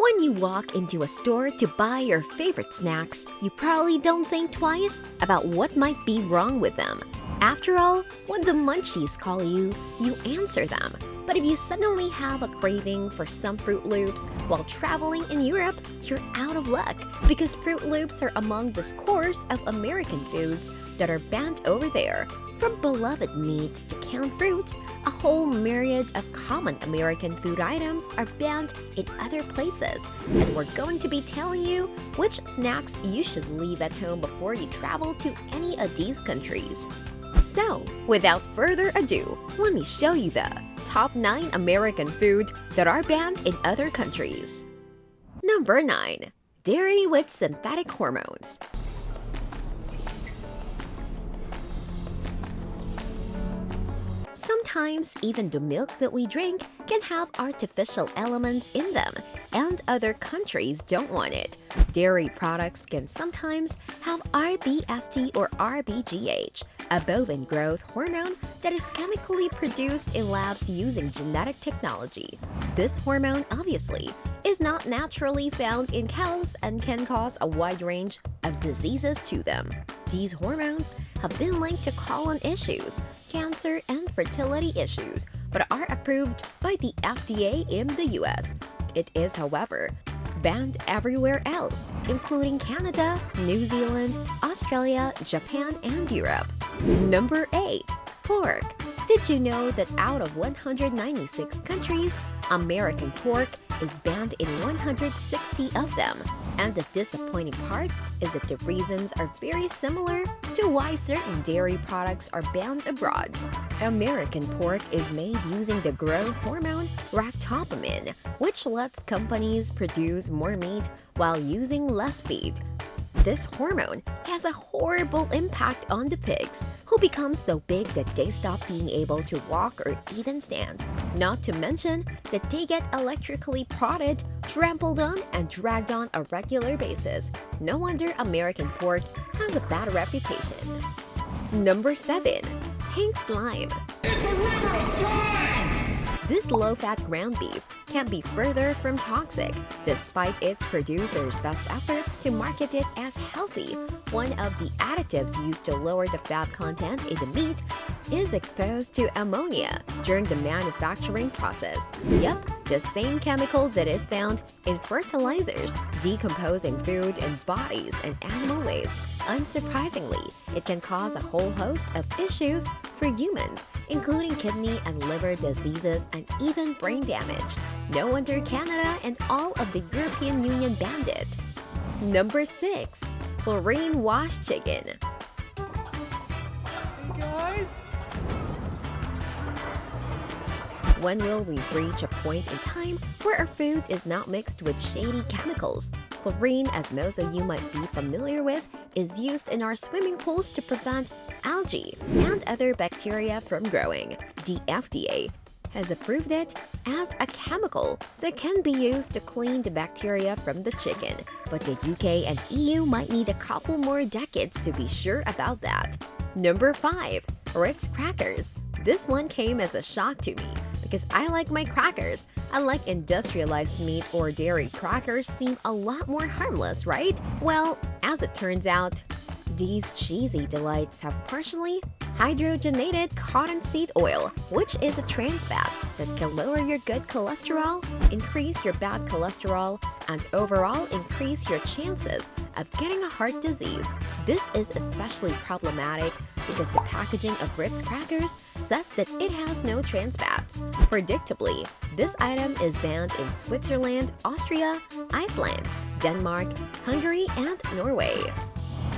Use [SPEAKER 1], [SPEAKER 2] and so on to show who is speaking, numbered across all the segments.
[SPEAKER 1] When you walk into a store to buy your favorite snacks, you probably don't think twice about what might be wrong with them. After all, when the munchies call you, you answer them. But if you suddenly have a craving for some Fruit Loops while traveling in Europe, you're out of luck because Fruit Loops are among the scores of American foods that are banned over there. From beloved meats to canned fruits, a whole myriad of common American food items are banned in other places. And we're going to be telling you which snacks you should leave at home before you travel to any of these countries. So, without further ado, let me show you the top 9 American food that are banned in other countries. Number 9. Dairy with synthetic hormones. Sometimes even the milk that we drink can have artificial elements in them, and other countries don't want it. Dairy products can sometimes have RBST or RBGH, a bovine growth hormone that is chemically produced in labs using genetic technology. This hormone, obviously, is not naturally found in cows and can cause a wide range of diseases to them. These hormones have been linked to colon issues, cancer, and fertility issues, but are approved by the FDA in the US. It is, however, banned everywhere else, including Canada, New Zealand, Australia, Japan, and Europe. Number 8. Pork. Did you know that out of 196 countries, American pork is banned in 160 of them? And the disappointing part is that the reasons are very similar to why certain dairy products are banned abroad. American pork is made using the growth hormone ractopamine, which lets companies produce more meat while using less feed. This hormone has a horrible impact on the pigs, who become so big that they stop being able to walk or even stand. Not to mention that they get electrically prodded, trampled on, and dragged on a regular basis. No wonder American pork has a bad reputation. Number 7. Pink slime.
[SPEAKER 2] It's a river of slime!
[SPEAKER 1] This low-fat ground beef can't be further from toxic, despite its producers' best efforts to market it as healthy. One of the additives used to lower the fat content in the meat is exposed to ammonia during the manufacturing process. Yep, the same chemical that is found in fertilizers, decomposing food and bodies and animal waste. Unsurprisingly, it can cause a whole host of issues for humans, including kidney and liver diseases and even brain damage. No wonder Canada and all of the European Union banned it. Number 6. Chlorine washed chicken.
[SPEAKER 2] Guys?
[SPEAKER 1] When will we reach a point in time where our food is not mixed with shady chemicals? Chlorine, as most of you might be familiar with, is used in our swimming pools to prevent algae and other bacteria from growing. The FDA has approved it as a chemical that can be used to clean the bacteria from the chicken. But the UK and EU might need a couple more decades to be sure about that. Number 5. Ritz crackers. This one came as a shock to me because I like my crackers. Unlike industrialized meat or dairy, crackers seem a lot more harmless, right? Well, as it turns out, these cheesy delights have partially hydrogenated cottonseed oil, which is a trans fat that can lower your good cholesterol, increase your bad cholesterol, and overall increase your chances of getting a heart disease. This is especially problematic because the packaging of Ritz crackers says that it has no trans fats. Predictably, this item is banned in Switzerland, Austria, Iceland, Denmark, Hungary, and Norway.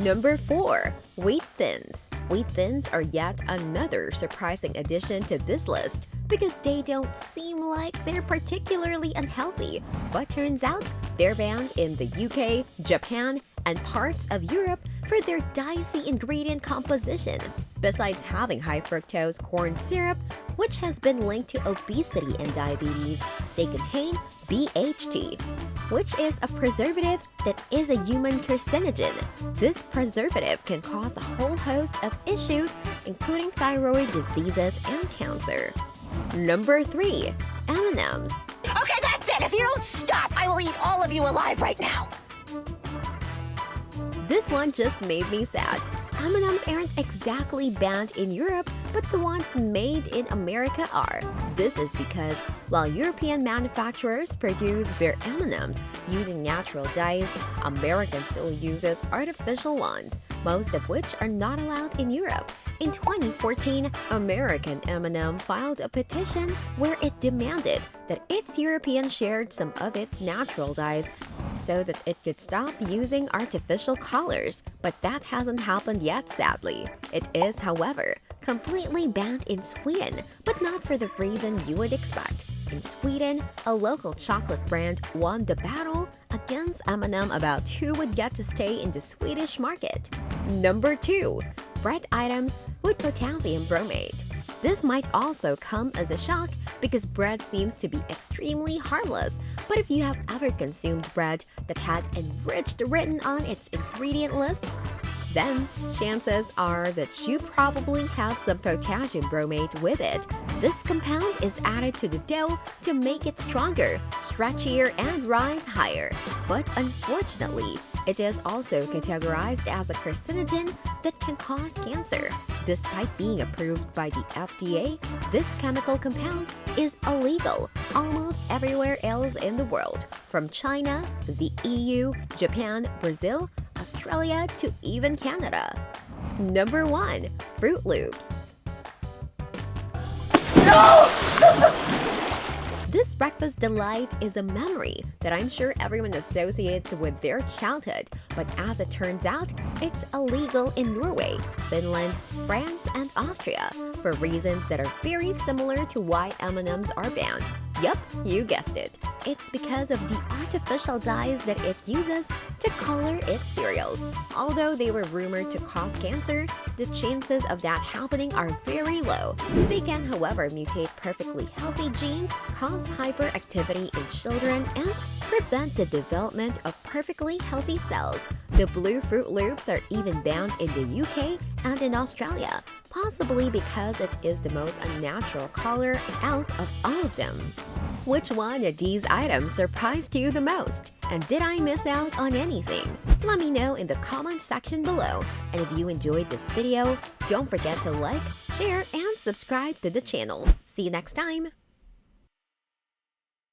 [SPEAKER 1] Number 4. Wheat Thins. Wheat Thins are yet another surprising addition to this list because they don't seem like they're particularly unhealthy, but turns out they're banned in the UK, Japan, and parts of Europe for their dicey ingredient composition. Besides having high fructose corn syrup, which has been linked to obesity and diabetes, they contain BHT, which is a preservative that is a human carcinogen. This preservative can cause a whole host of issues, including thyroid diseases and cancer. Number 3. M&M's.
[SPEAKER 3] Okay, that's it! If you don't stop, I will I'll eat all of you alive right now.
[SPEAKER 1] This one just made me sad. M&Ms aren't exactly banned in Europe, but the ones made in America are. This is because while European manufacturers produce their M&Ms using natural dyes, American still uses artificial ones, most of which are not allowed in Europe. In 2014, American M&M filed a petition where it demanded that its European shared some of its natural dyes so that it could stop using artificial colors, but that hasn't happened yet, sadly. It is, however, completely banned in Sweden, but not for the reason you would expect. In Sweden, a local chocolate brand won the battle against M&M about who would get to stay in the Swedish market. Number 2. Bread items with potassium bromate. This might also come as a shock because bread seems to be extremely harmless, but if you have ever consumed bread that had enriched written on its ingredient lists, then chances are that you probably had some potassium bromate with it. This compound is added to the dough to make it stronger, stretchier, and rise higher. But unfortunately, it is also categorized as a carcinogen that can cause cancer. Despite being approved by the FDA, this chemical compound is illegal almost everywhere else in the world, from China, the EU, Japan, Brazil, Australia, to even Canada. Number 1. Fruit Loops. This breakfast delight is a memory that I'm sure everyone associates with their childhood, but as it turns out, it's illegal in Norway, Finland, France, and Austria for reasons that are very similar to why M&Ms are banned. Yup, you guessed it. It's because of the artificial dyes that it uses to color its cereals. Although they were rumored to cause cancer, the chances of that happening are very low. They can, however, mutate perfectly healthy genes, cause hyperactivity in children, and prevent the development of perfectly healthy cells. The blue Fruit Loops are even banned in the UK and in Australia, possibly because it is the most unnatural color out of all of them. Which one of these items surprised you the most? And did I miss out on anything? Let me know in the comment section below. And if you enjoyed this video, don't forget to like, share, and subscribe to the channel. See you next time!